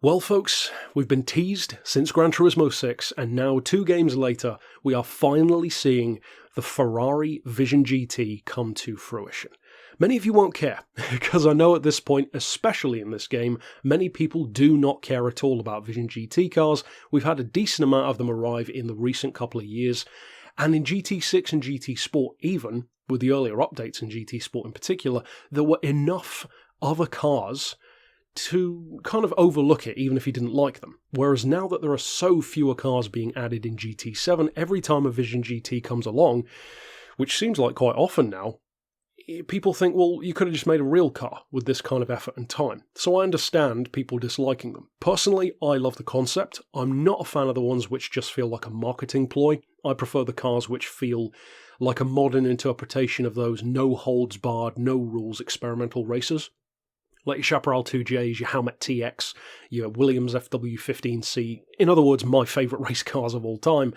Well folks, we've been teased since Gran Turismo 6 and now 2 games later we are finally seeing the Ferrari Vision GT come to fruition. Many of you won't care, because I know at this point, especially in this game, many people do not care at all about Vision GT cars. We've had a decent amount of them arrive in the recent couple of years, and in GT6 and GT Sport even, with the earlier updates in GT Sport in particular, there were enough other cars to kind of overlook it even if you didn't like them. Whereas now that there are so fewer cars being added in GT7, every time a Vision GT comes along, which seems like quite often now, people think, well, you could have just made a real car with this kind of effort and time. So I understand people disliking them. Personally, I love the concept. I'm not a fan of the ones which just feel like a marketing ploy. I prefer the cars which feel like a modern interpretation of those no-holds-barred, no-rules experimental racers. Like your Chaparral 2Js, your Howmet TX, your Williams FW15C, in other words, my favourite race cars of all time,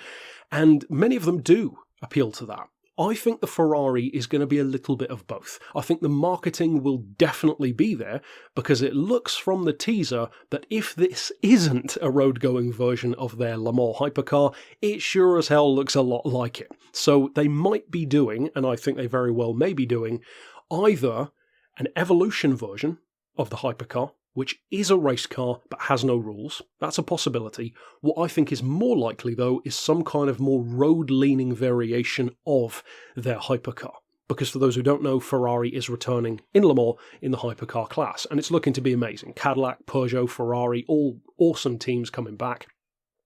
and many of them do appeal to that. I think the Ferrari is going to be a little bit of both. I think the marketing will definitely be there, because it looks from the teaser that if this isn't a road-going version of their Le Mans Hypercar, it sure as hell looks a lot like it. So they might be doing, and I think they very well may be doing, either an evolution version of the Hypercar, which is a race car but has no rules. That's a possibility. What I think is more likely, though, is some kind of more road-leaning variation of their Hypercar. Because for those who don't know, Ferrari is returning in Le Mans in the Hypercar class, and it's looking to be amazing. Cadillac, Peugeot, Ferrari, all awesome teams coming back.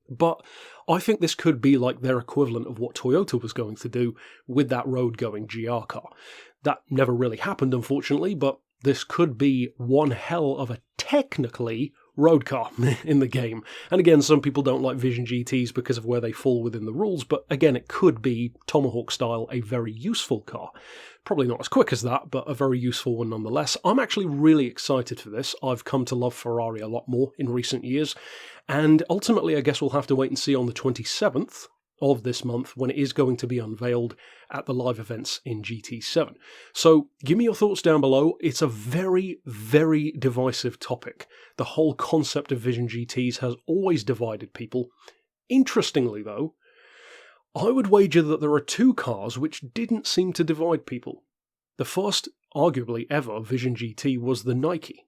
But I think this could be like their equivalent of what Toyota was going to do with that road-going GR car. That never really happened, unfortunately, but this could be one hell of a technically road car in the game. And again, some people don't like Vision GTs because of where they fall within the rules, but again, it could be Tomahawk style, a very useful car. Probably not as quick as that, but a very useful one nonetheless. I'm actually really excited for this. I've come to love Ferrari a lot more in recent years, and ultimately I guess we'll have to wait and see on the 27th of this month when it is going to be unveiled at the live events in GT7. So give me your thoughts down below. It's a very, very divisive topic. The whole concept of Vision GTs has always divided people. Interestingly though, I would wager that there are 2 cars which didn't seem to divide people. The first, arguably ever, Vision GT was the Nike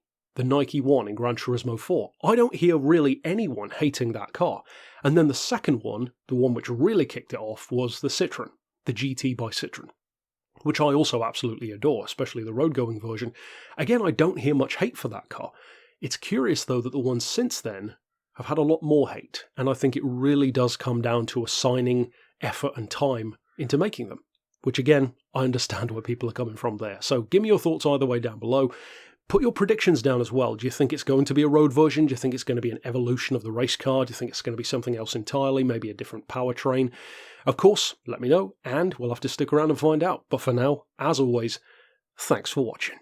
1 in Gran Turismo 4. I don't hear really anyone hating that car. And then the second one, the one which really kicked it off, was the Citroën, the GT by Citroën, which I also absolutely adore, especially the road-going version. Again, I don't hear much hate for that car. It's curious, though, that the ones since then have had a lot more hate, and I think it really does come down to assigning effort and time into making them, which again, I understand where people are coming from there. So give me your thoughts either way down below. Put your predictions down as well. Do you think it's going to be a road version? Do you think it's going to be an evolution of the race car? Do you think it's going to be something else entirely, maybe a different powertrain? Of course, let me know, and we'll have to stick around and find out. But for now, as always, thanks for watching.